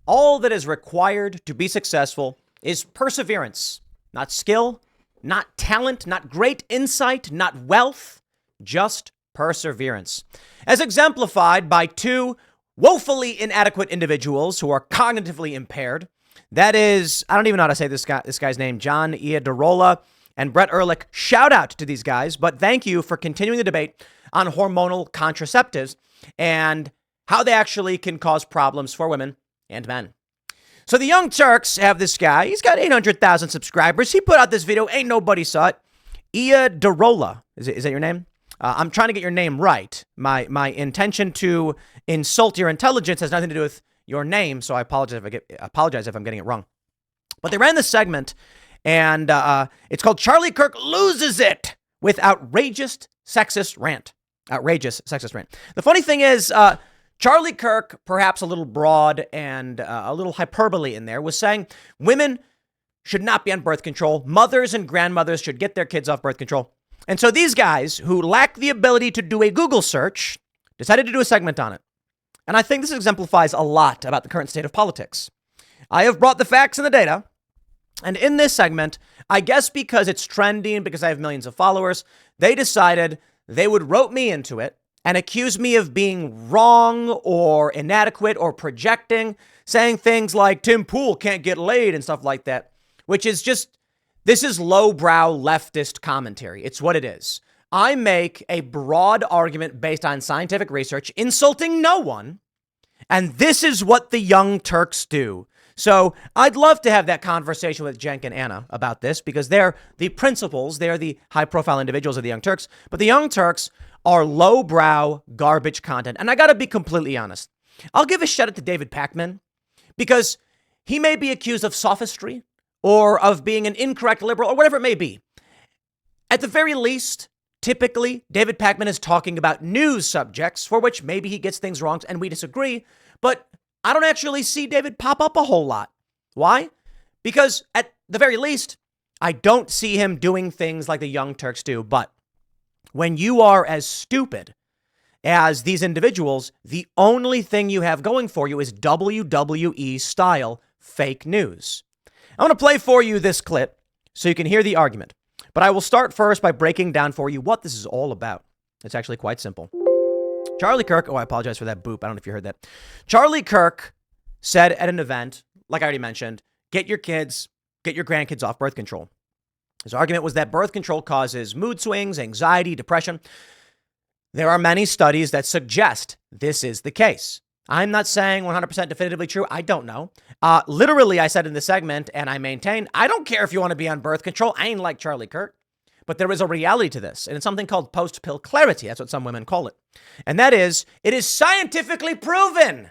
All that is required to be successful is perseverance, not skill, not talent, not great insight, not wealth, just perseverance. As exemplified by two woefully inadequate individuals who are cognitively impaired. That is, I don't even know how to say this guy's name, John Iadarola and Brett Ehrlich. Shout out to these guys, but thank you for continuing the debate on hormonal contraceptives and how they actually can cause problems for women and men. So the Young Turks have this guy. He's got 800,000 subscribers. He put out this video. Ain't nobody saw it. Iadarola. Is that your name? I'm trying to get your name right. My intention to insult your intelligence has nothing to do with your name, so I apologize if I'm getting it wrong. But they ran this segment, and it's called Charlie Kirk Loses It with Outrageous Sexist Rant. Outrageous Sexist Rant. The funny thing is, Charlie Kirk, perhaps a little broad and a little hyperbole in there, was saying women should not be on birth control. Mothers and grandmothers should get their kids off birth control. And so these guys who lack the ability to do a Google search decided to do a segment on it. And I think this exemplifies a lot about the current state of politics. I have brought the facts and the data. And in this segment, I guess because it's trendy and because I have millions of followers, they decided they would rope me into it and accuse me of being wrong or inadequate or projecting, saying things like Tim Pool can't get laid and stuff like that, which is just, this is lowbrow leftist commentary. It's what it is. I make a broad argument based on scientific research, insulting no one. And this is what the Young Turks do. So I'd love to have that conversation with Cenk and Anna about this because they're the principals. They're the high profile individuals of the Young Turks. But the Young Turks are lowbrow garbage content. And I got to be completely honest. I'll give a shout out to David Pakman because he may be accused of sophistry or of being an incorrect liberal or whatever it may be. At the very least, typically, David Pakman is talking about news subjects for which maybe he gets things wrong and we disagree. But I don't actually see David pop up a whole lot. Why? Because at the very least, I don't see him doing things like the Young Turks do. But when you are as stupid as these individuals, the only thing you have going for you is WWE style fake news. I want to play for you this clip so you can hear the argument. But I will start first by breaking down for you what this is all about. It's actually quite simple. Charlie Kirk, I apologize for that boop. I don't know if you heard that. Charlie Kirk said at an event, like I already mentioned, get your grandkids off birth control. His argument was that birth control causes mood swings, anxiety, depression. There are many studies that suggest this is the case. I'm not saying 100% definitively true. I don't know. Literally, I said in the segment, and I maintain, I don't care if you want to be on birth control. I ain't like Charlie Kirk. But there is a reality to this, and it's something called post-pill clarity. That's what some women call it. And that is, it is scientifically proven.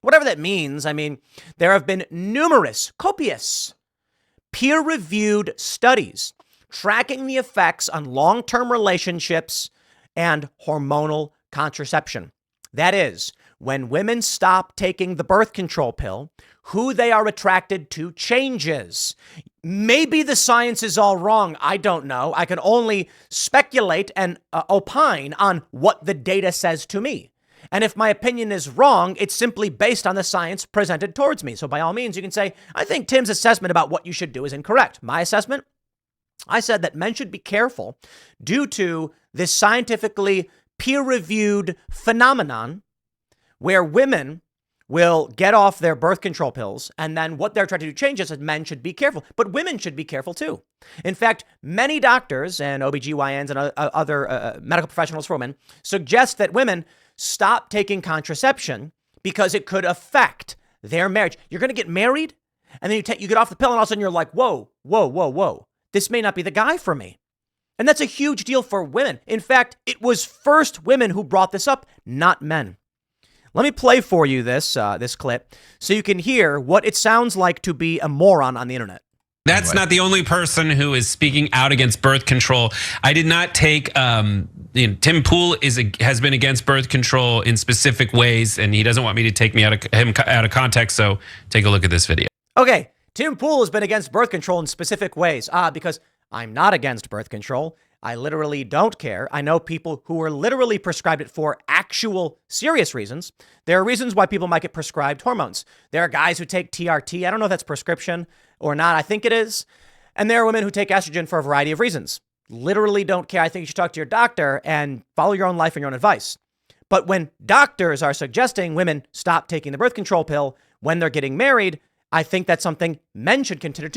Whatever that means. I mean, there have been numerous, copious, peer-reviewed studies tracking the effects on long-term relationships and hormonal contraception. That is, when women stop taking the birth control pill, who they are attracted to changes. Maybe the science is all wrong. I don't know. I can only speculate and opine on what the data says to me. And if my opinion is wrong, it's simply based on the science presented towards me. So by all means, you can say, I think Tim's assessment about what you should do is incorrect. My assessment? I said that men should be careful due to this scientifically peer-reviewed phenomenon where women will get off their birth control pills, and then what they're trying to do changes, and men should be careful. But women should be careful too. In fact, many doctors and OBGYNs and other medical professionals for women suggest that women stop taking contraception because it could affect their marriage. You're going to get married, and then you get off the pill, and all of a sudden you're like, whoa. This may not be the guy for me. And that's a huge deal for women. In fact, it was first women who brought this up, not men. Let me play for you this clip so you can hear what it sounds like to be a moron on the internet. That's not the only person who is speaking out against birth control. I did not take, Tim Pool has been against birth control in specific ways, and he doesn't want me to take him out of context, so take a look at this video. Okay, Tim Pool has been against birth control in specific ways. Because I'm not against birth control. I literally don't care. I know people who are literally prescribed it for actual serious reasons. There are reasons why people might get prescribed hormones. There are guys who take TRT. I don't know if that's prescription or not. I think it is. And there are women who take estrogen for a variety of reasons. Literally don't care. I think you should talk to your doctor and follow your own life and your own advice. But when doctors are suggesting women stop taking the birth control pill when they're getting married, I think that's something men should consider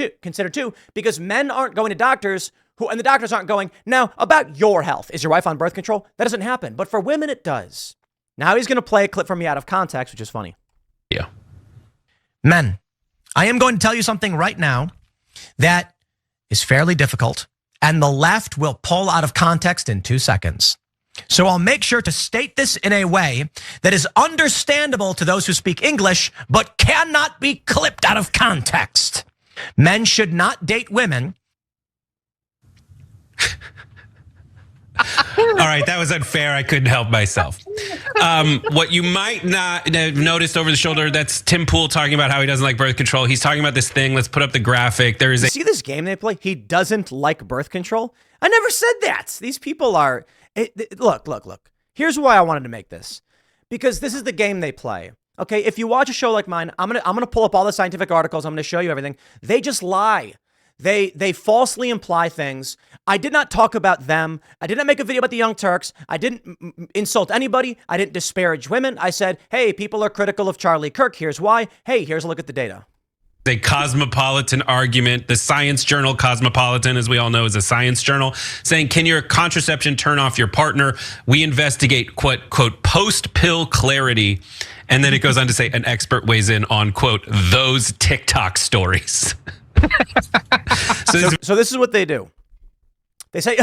too, because men aren't going to doctors and the doctors aren't going, now about your health. Is your wife on birth control? That doesn't happen. But for women, it does. Now he's going to play a clip from me out of context, which is funny. Yeah. Men, I am going to tell you something right now that is fairly difficult, and the left will pull out of context in 2 seconds. So I'll make sure to state this in a way that is understandable to those who speak English, but cannot be clipped out of context. Men should not date women. All right, that was unfair. I couldn't help myself. What you might not have noticed over the shoulder, that's Tim Pool talking about how he doesn't like birth control. He's talking about this thing. Let's put up the graphic. There is You see this game they play? He doesn't like birth control. I never said that. These people are... Look. Here's why I wanted to make this. Because this is the game they play. Okay, if you watch a show like mine, I'm gonna pull up all the scientific articles. I'm gonna show you everything. They just lie. They falsely imply things. I did not talk about them. I did not make a video about the Young Turks. I didn't insult anybody. I didn't disparage women. I said, hey, people are critical of Charlie Kirk. Here's why. Hey, here's a look at the data. a cosmopolitan argument. The science journal Cosmopolitan, as we all know, is a science journal, saying, can your contraception turn off your partner? We investigate, quote, post-pill clarity. And then it goes on to say, an expert weighs in on, quote, those TikTok stories. So this is what they do. They say,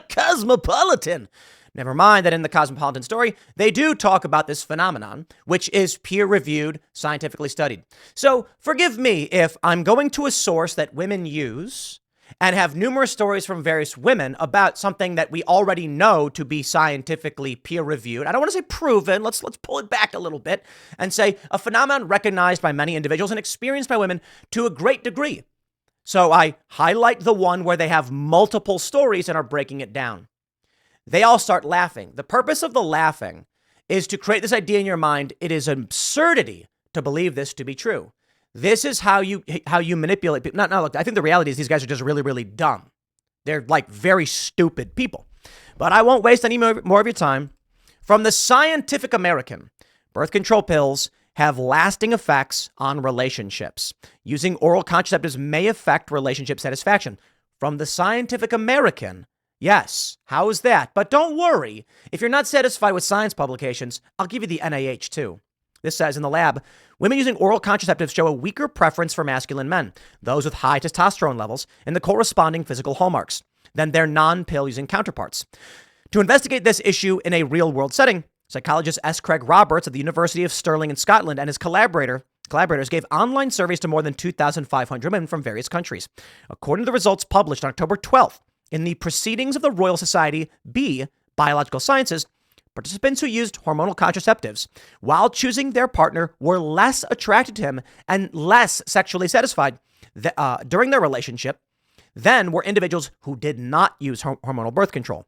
Cosmopolitan. Never mind that in the Cosmopolitan story, they do talk about this phenomenon, which is peer-reviewed, scientifically studied. So forgive me if I'm going to a source that women use and have numerous stories from various women about something that we already know to be scientifically peer-reviewed. I don't want to say proven. Let's pull it back a little bit and say a phenomenon recognized by many individuals and experienced by women to a great degree. So I highlight the one where they have multiple stories and are breaking it down. They all start laughing. The purpose of the laughing is to create this idea in your mind. It is absurdity to believe this to be true. This is how you manipulate people. No, look, I think the reality is these guys are just really, really dumb. They're like very stupid people. But I won't waste any more of your time. From the Scientific American, birth control pills have lasting effects on relationships. Using oral contraceptives may affect relationship satisfaction. From the Scientific American, yes, how is that? But don't worry. If you're not satisfied with science publications, I'll give you the NIH too. This says in the lab, women using oral contraceptives show a weaker preference for masculine men, those with high testosterone levels and the corresponding physical hallmarks, than their non-pill using counterparts. To investigate this issue in a real-world setting, psychologist S. Craig Roberts of the University of Stirling in Scotland and his collaborators gave online surveys to more than 2,500 women from various countries. According to the results published on October 12th in the Proceedings of the Royal Society B, Biological Sciences, participants who used hormonal contraceptives while choosing their partner were less attracted to him and less sexually satisfied during their relationship than were individuals who did not use hormonal birth control.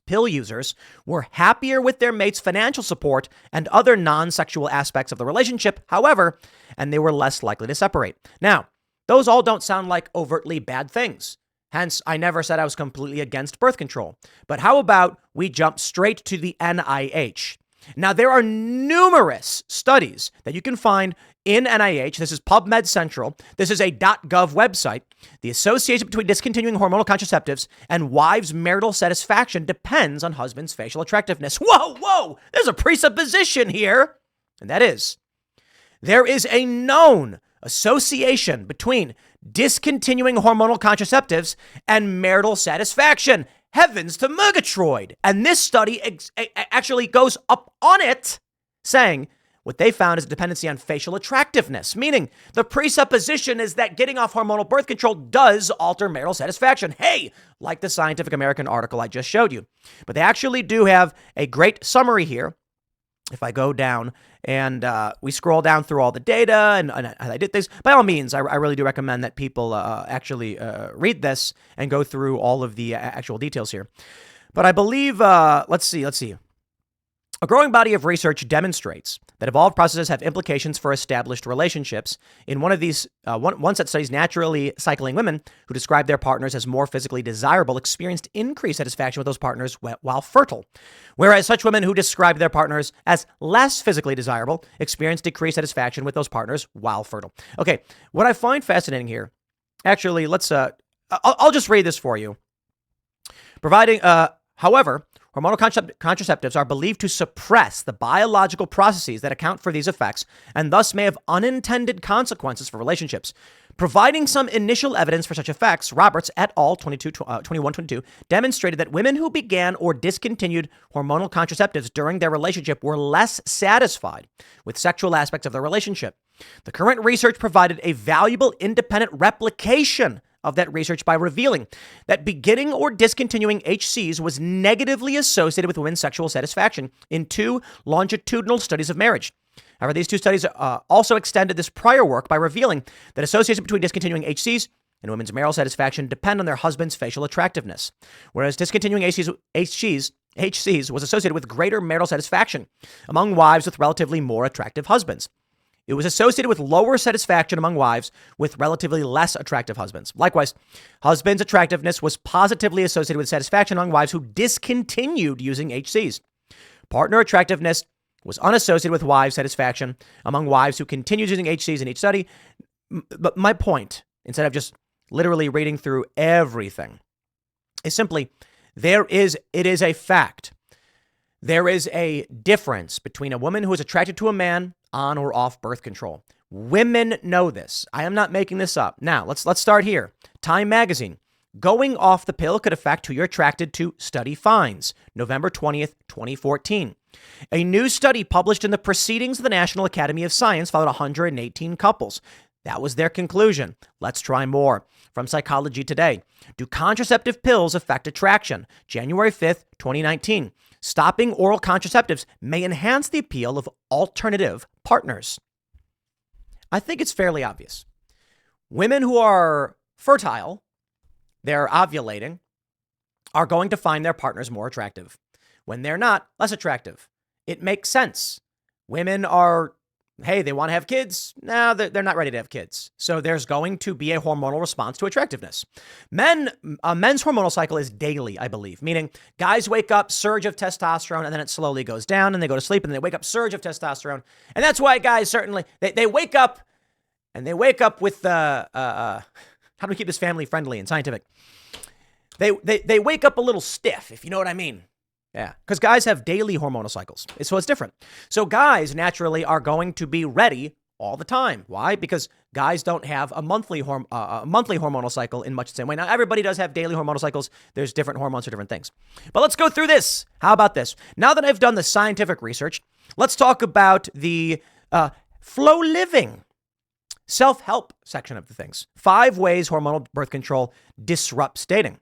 Pill users were happier with their mate's financial support and other non-sexual aspects of the relationship, however, and they were less likely to separate. Now, those all don't sound like overtly bad things. Hence, I never said I was completely against birth control. But how about we jump straight to the NIH? Now, there are numerous studies that you can find in NIH. This is PubMed Central. This is a .gov website. The association between discontinuing hormonal contraceptives and wives' marital satisfaction depends on husband's facial attractiveness. Whoa, there's a presupposition here. And that is, there is a known association between discontinuing hormonal contraceptives and marital satisfaction. Heavens to Murgatroyd. And this study actually goes up on it, saying what they found is a dependency on facial attractiveness, meaning the presupposition is that getting off hormonal birth control does alter marital satisfaction. Hey, like the Scientific American article I just showed you. But they actually do have a great summary here if I go down and we scroll down through all the data and I did this, by all means, I really do recommend that people actually read this and go through all of the actual details here. But I believe, let's see. A growing body of research demonstrates that evolved processes have implications for established relationships. In one of these, one set studies naturally cycling women who described their partners as more physically desirable experienced increased satisfaction with those partners while fertile, whereas such women who described their partners as less physically desirable experienced decreased satisfaction with those partners while fertile. Okay, what I find fascinating here, actually, I'll just read this for you. However, hormonal contraceptives are believed to suppress the biological processes that account for these effects and thus may have unintended consequences for relationships. Providing some initial evidence for such effects, Roberts et al. 2122 demonstrated that women who began or discontinued hormonal contraceptives during their relationship were less satisfied with sexual aspects of their relationship. The current research provided a valuable independent replication of that research by revealing that beginning or discontinuing HCs was negatively associated with women's sexual satisfaction in 2 longitudinal studies of marriage. However, these 2 studies also extended this prior work by revealing that association between discontinuing HCs and women's marital satisfaction depend on their husband's facial attractiveness, whereas discontinuing HCs was associated with greater marital satisfaction among wives with relatively more attractive husbands. It was associated with lower satisfaction among wives with relatively less attractive husbands. Likewise, husbands' attractiveness was positively associated with satisfaction among wives who discontinued using HCs. Partner attractiveness was unassociated with wives' satisfaction among wives who continued using HCs in each study. But my point, instead of just literally reading through everything, is simply it is a fact. There is a difference between a woman who is attracted to a man on or off birth control. Women know this. I am not making this up. Now, let's start here. Time magazine. Going off the pill could affect who you're attracted to. Study finds. November 20th, 2014. A new study published in the Proceedings of the National Academy of Science followed 118 couples. That was their conclusion. Let's try more. From Psychology Today. Do contraceptive pills affect attraction? January 5th, 2019. Stopping oral contraceptives may enhance the appeal of alternative partners. I think it's fairly obvious. Women who are fertile, they're ovulating, are going to find their partners more attractive. When they're not, less attractive. It makes sense. Women are, they want to have kids. No, they're not ready to have kids. So there's going to be a hormonal response to attractiveness. Men's hormonal cycle is daily, I believe, meaning guys wake up, surge of testosterone, and then it slowly goes down and they go to sleep and they wake up, surge of testosterone. And that's why guys certainly, they wake up and they wake up with how do we keep this family friendly and scientific? They wake up a little stiff, if you know what I mean. Yeah, because guys have daily hormonal cycles, so it's different. So guys naturally are going to be ready all the time. Why? Because guys don't have a monthly hormonal cycle in much the same way. Now, everybody does have daily hormonal cycles. There's different hormones for different things. But let's go through this. How about this? Now that I've done the scientific research, let's talk about the flow living self-help section of the things. 5 ways hormonal birth control disrupts dating.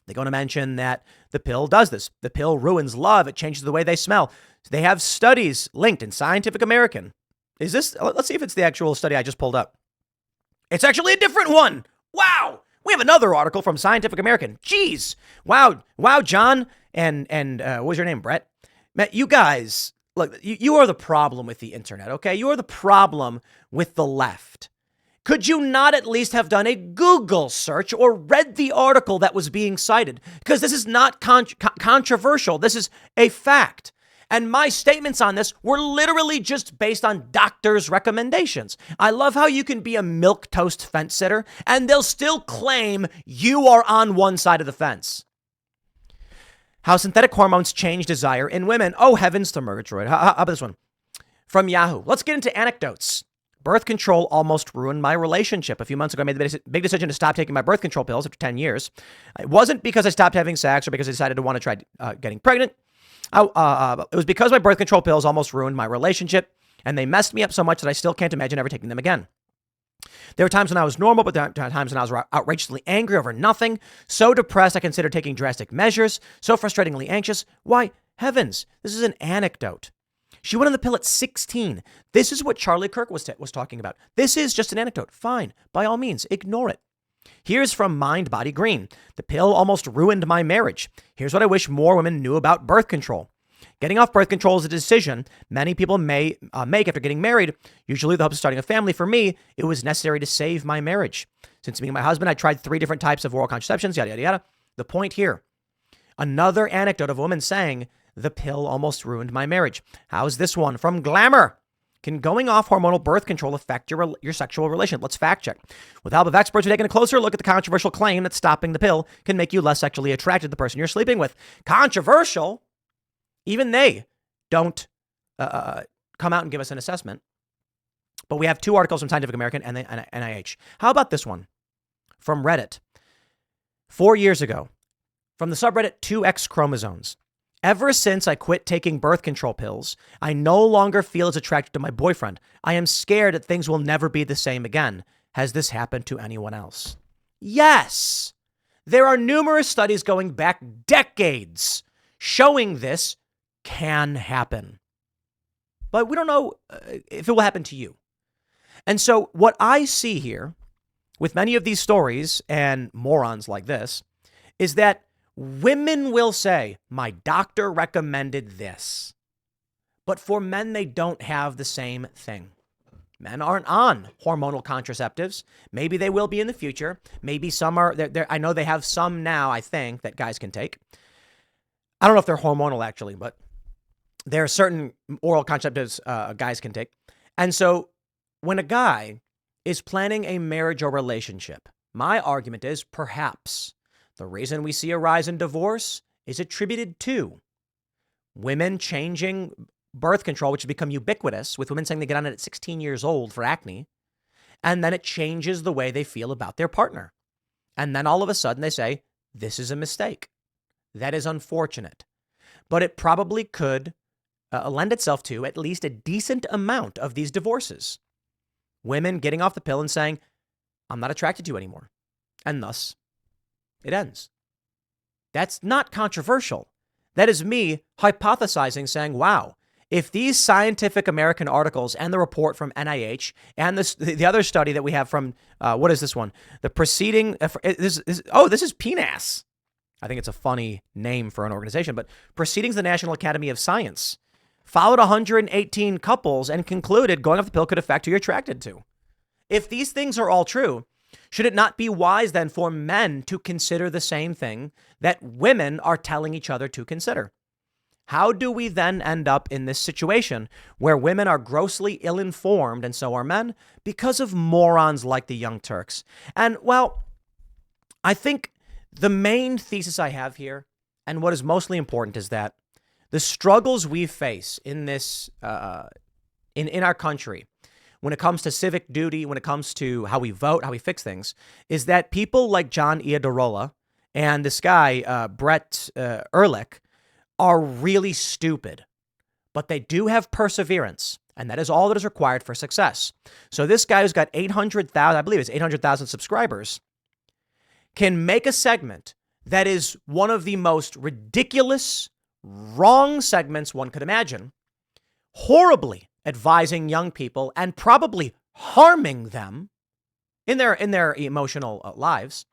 They're going to mention that the pill does this. The pill ruins love. It changes the way they smell. They have studies linked in Scientific American. Let's see if it's the actual study I just pulled up. It's actually a different one. Wow. We have another article from Scientific American. Jeez. Wow, John and what was your name, Brett? Matt, you guys, look, you are the problem with the internet, okay? You are the problem with the left. Could you not at least have done a Google search or read the article that was being cited? Because this is not controversial. This is a fact. And my statements on this were literally just based on doctors' recommendations. I love how you can be a milquetoast fence sitter and they'll still claim you are on one side of the fence. How synthetic hormones change desire in women. Oh, heavens to Murgatroyd. How about this one? From Yahoo. Let's get into anecdotes. Birth control almost ruined my relationship. A few months ago, I made the big decision to stop taking my birth control pills after 10 years. It wasn't because I stopped having sex or because I decided to want to try getting pregnant. It was because my birth control pills almost ruined my relationship, and they messed me up so much that I still can't imagine ever taking them again. There were times when I was normal, but there were times when I was outrageously angry over nothing, so depressed I considered taking drastic measures, so frustratingly anxious. Why, heavens, this is an anecdote. She went on the pill at 16. This is what Charlie Kirk was talking about. This is just an anecdote. Fine. By all means, ignore it. Here's from Mind Body Green. The pill almost ruined my marriage. Here's what I wish more women knew about birth control. Getting off birth control is a decision many people may make after getting married, usually with the hope of starting a family. For me, it was necessary to save my marriage. Since meeting my husband, I tried 3 different types of oral contraceptions, yada, yada, yada. The point here, another anecdote of a woman saying, the pill almost ruined my marriage. How's this one? From Glamour. Can going off hormonal birth control affect your sexual relationship? Let's fact check. With the help of experts, we're taking a closer look at the controversial claim that stopping the pill can make you less sexually attracted to the person you're sleeping with. Controversial? Even they don't come out and give us an assessment. But we have 2 articles from Scientific American and the NIH. How about this one? From Reddit. 4 years ago. From the subreddit 2X chromosomes. Ever since I quit taking birth control pills, I no longer feel as attracted to my boyfriend. I am scared that things will never be the same again. Has this happened to anyone else? Yes. There are numerous studies going back decades showing this can happen. But we don't know if it will happen to you. And so what I see here with many of these stories and morons like this is that women will say, my doctor recommended this. But for men, they don't have the same thing. Men aren't on hormonal contraceptives. Maybe they will be in the future. Maybe some are. I know they have some now, I think, that guys can take. I don't know if they're hormonal, actually, but there are certain oral contraceptives guys can take. And so when a guy is planning a marriage or relationship, my argument is perhaps the reason we see a rise in divorce is attributed to women changing birth control, which has become ubiquitous, with women saying they get on it at 16 years old for acne. And then it changes the way they feel about their partner. And then all of a sudden they say, this is a mistake. That is unfortunate. But it probably could lend itself to at least a decent amount of these divorces. Women getting off the pill and saying, I'm not attracted to you anymore. And thus, it ends. That's not controversial. That is me hypothesizing, saying, wow, if these Scientific American articles and the report from NIH and the other study that we have from, what is this one? The preceding, this is PNAS. I think it's a funny name for an organization, but Proceedings of the National Academy of Science followed 118 couples and concluded going off the pill could affect who you're attracted to. If these things are all true, should it not be wise then for men to consider the same thing that women are telling each other to consider? How do we then end up in this situation where women are grossly ill-informed and so are men because of morons like the Young Turks? And well, I think the main thesis I have here, and what is mostly important, is that the struggles we face in this, in our country, when it comes to civic duty, when it comes to how we vote, how we fix things, is that people like John Iadarola and this guy, Brett Ehrlich, are really stupid. But they do have perseverance, and that is all that is required for success. So this guy who's got 800,000, I believe it's 800,000 subscribers, can make a segment that is one of the most ridiculous, wrong segments one could imagine, horribly advising young people and probably harming them in their emotional lives.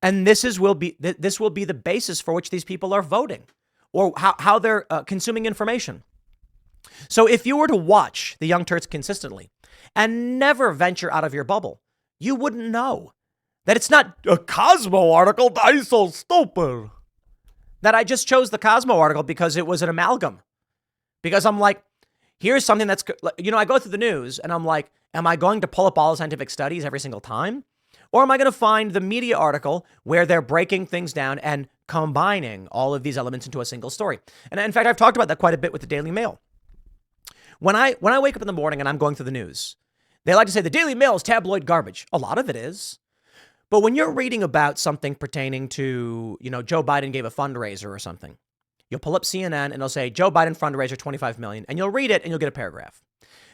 And this will be the basis for which these people are voting, or how they're consuming information. So if you were to watch the Young Turks consistently and never venture out of your bubble, you wouldn't know that it's not a Cosmo article. I'm so stupid. That I just chose the Cosmo article because it was an amalgam. Because I'm like, here's something that's, I go through the news and I'm like, am I going to pull up all the scientific studies every single time? Or am I going to find the media article where they're breaking things down and combining all of these elements into a single story? And in fact, I've talked about that quite a bit with the Daily Mail. When I wake up in the morning and I'm going through the news, they like to say the Daily Mail is tabloid garbage. A lot of it is. But when you're reading about something pertaining to, Joe Biden gave a fundraiser or something, you'll pull up CNN and it'll say Joe Biden fundraiser, 25 million, and you'll read it and you'll get a paragraph.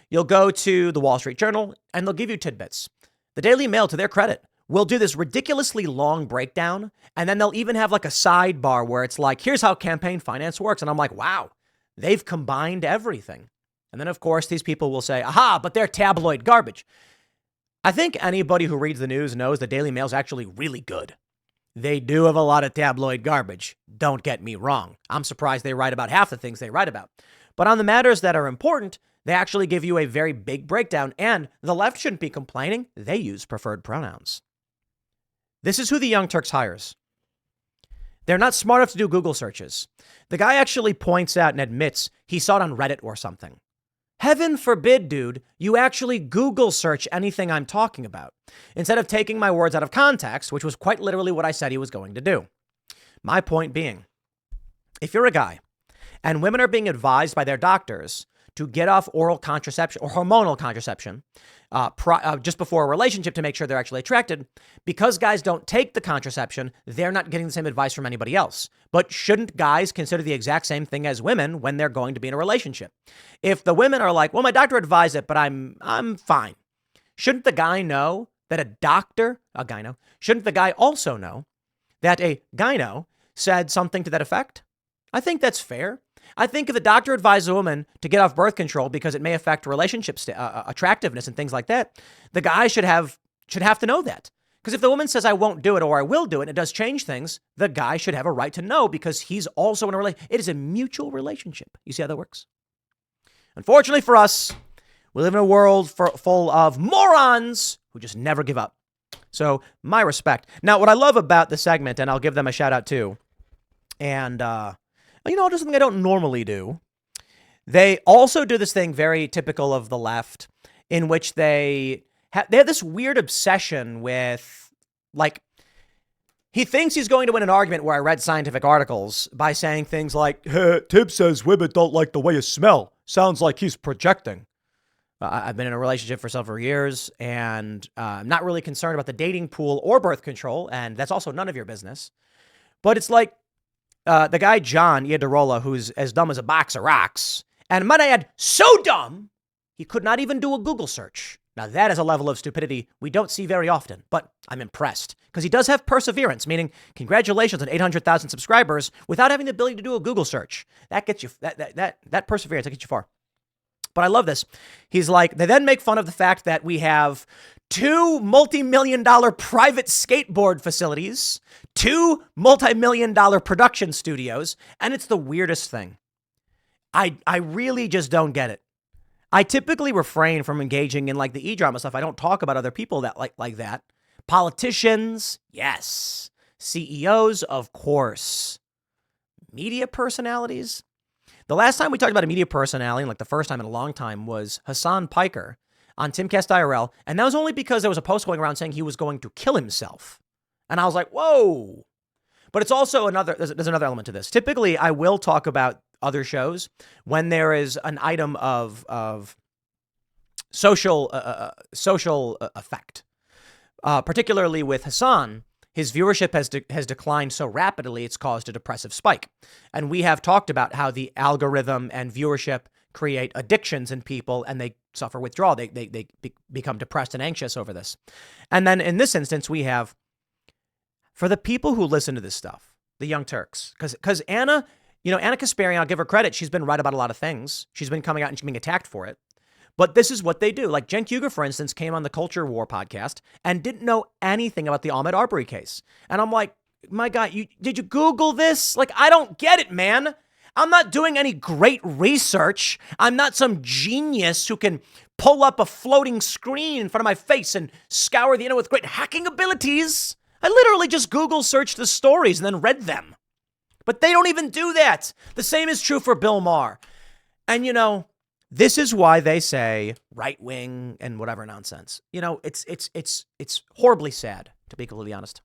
You'll go to the Wall Street Journal and they'll give you tidbits. The Daily Mail, to their credit, will do this ridiculously long breakdown. And then they'll even have like a sidebar where it's like, here's how campaign finance works. And I'm like, wow, They've combined everything. And then, of course, these people will say, aha, but they're tabloid garbage. I think anybody who reads the news knows the Daily Mail's actually really good. They do have a lot of tabloid garbage. Don't get me wrong. I'm surprised they write about half the things they write about. But on the matters that are important, they actually give you a very big breakdown. And the left shouldn't be complaining. They use preferred pronouns. This is who the Young Turks hires. They're not smart enough to do Google searches. The guy actually points out and admits he saw it on Reddit or something. Heaven forbid, dude, you actually Google search anything I'm talking about, instead of taking my words out of context, which was quite literally what I said he was going to do. My point being, if you're a guy and women are being advised by their doctors to get off oral contraception or hormonal contraception just before a relationship to make sure they're actually attracted, because guys don't take the contraception, they're not getting the same advice from anybody else. But shouldn't guys consider the exact same thing as women when they're going to be in a relationship? If the women are like, well, my doctor advised it, but I'm fine. Shouldn't the guy know that shouldn't the guy also know that a gyno said something to that effect? I think that's fair. I think if the doctor advises a woman to get off birth control because it may affect relationship attractiveness and things like that, the guy should have to know that. Because if the woman says, I won't do it or I will do it, and it does change things, the guy should have a right to know because he's also in a relationship. It is a mutual relationship. You see how that works? Unfortunately for us, we live in a world full of morons who just never give up. So my respect. Now, what I love about the segment, and I'll give them a shout out too, and just something I don't normally do. They also do this thing very typical of the left, in which they have this weird obsession with, like, he thinks he's going to win an argument where I read scientific articles by saying things like, Tim says women don't like the way you smell. Sounds like he's projecting. I've been in a relationship for several years, and I'm not really concerned about the dating pool or birth control, and that's also none of your business. But it's like, the guy, John Iadarola, who's as dumb as a box of rocks, and might I add, so dumb, he could not even do a Google search. Now, that is a level of stupidity we don't see very often, but I'm impressed because he does have perseverance, meaning congratulations on 800,000 subscribers without having the ability to do a Google search. That gets you, that perseverance, that gets you far. But I love this. He's like, they then make fun of the fact that we have 2 multi-million-dollar private skateboard facilities, 2 multi-million-dollar production studios, and it's the weirdest thing. I really just don't get it. I typically refrain from engaging in like the e-drama stuff. I don't talk about other people that like that. Politicians, yes. CEOs, of course. Media personalities. The last time we talked about a media personality, like the first time in a long time, was Hassan Piker on Timcast IRL. And that was only because there was a post going around saying he was going to kill himself. And I was like, whoa. But it's also there's another element to this. Typically, I will talk about other shows when there is an item of social effect. Particularly with Hassan, his viewership has declined so rapidly, it's caused a depressive spike. And we have talked about how the algorithm and viewership create addictions in people and they suffer withdrawal. They become depressed and anxious over this. And then in this instance, we have, for the people who listen to this stuff, the Young Turks, because Anna Kasparian, I'll give her credit. She's been right about a lot of things. She's been coming out and she's being attacked for it. But this is what they do. Like Jen Kuger, for instance, came on the Culture War podcast and didn't know anything about the Ahmaud Arbery case. And I'm like, my God, did you Google this? Like, I don't get it, man. I'm not doing any great research. I'm not some genius who can pull up a floating screen in front of my face and scour the internet with great hacking abilities. I literally just Google searched the stories and then read them. But they don't even do that. The same is true for Bill Maher. And, this is why they say right wing and whatever nonsense. It's horribly sad, to be completely honest.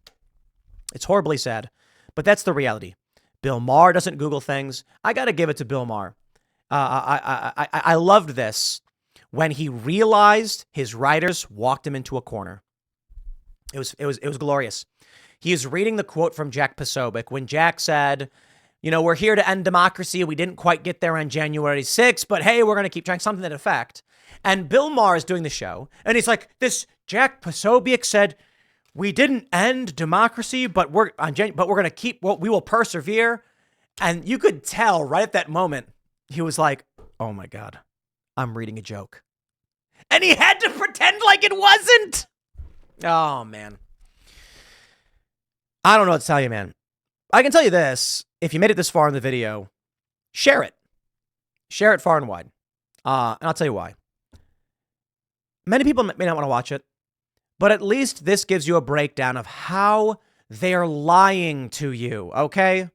It's horribly sad, but that's the reality. Bill Maher doesn't Google things. I got to give it to Bill Maher. I loved this when he realized his writers walked him into a corner. It was glorious. He is reading the quote from Jack Posobiec when Jack said, we're here to end democracy. We didn't quite get there on January 6th, but hey, we're going to keep trying, something to that effect. And Bill Maher is doing the show, and he's like, this Jack Posobiec said, we didn't end democracy, but we're going to keep, we will persevere. And you could tell right at that moment, he was like, oh my God, I'm reading a joke. And he had to pretend like it wasn't. Oh, man. I don't know what to tell you, man. I can tell you this. If you made it this far in the video, share it. Share it far and wide. And I'll tell you why. Many people may not want to watch it, but at least this gives you a breakdown of how they're lying to you, okay?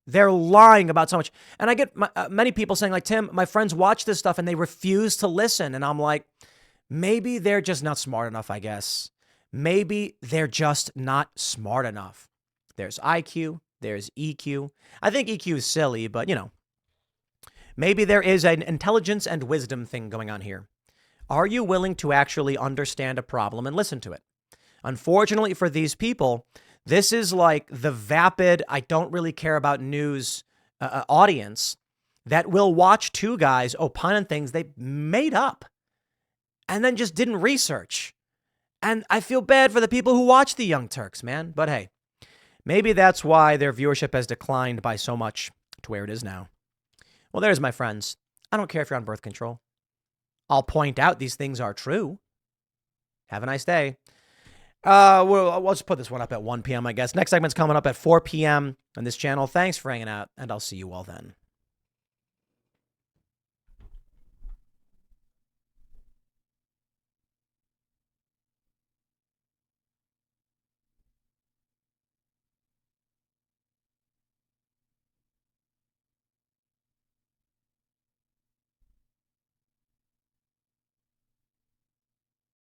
They're lying about so much. And I get many people saying, like, Tim, my friends watch this stuff and they refuse to listen. And I'm like, maybe they're just not smart enough, I guess. Maybe they're just not smart enough. There's IQ, there's EQ. I think EQ is silly, but, you know, maybe there is an intelligence and wisdom thing going on here. Are you willing to actually understand a problem and listen to it? Unfortunately for these people, this is like the vapid, I don't really care about news audience that will watch two guys opine on things they made up and then just didn't research. And I feel bad for the people who watch the Young Turks, man. But hey, maybe that's why their viewership has declined by so much to where it is now. Well, there's my friends. I don't care if you're on birth control. I'll point out these things are true. Have a nice day. We'll just put this one up at 1 p.m., I guess. Next segment's coming up at 4 p.m. on this channel. Thanks for hanging out, and I'll see you all then.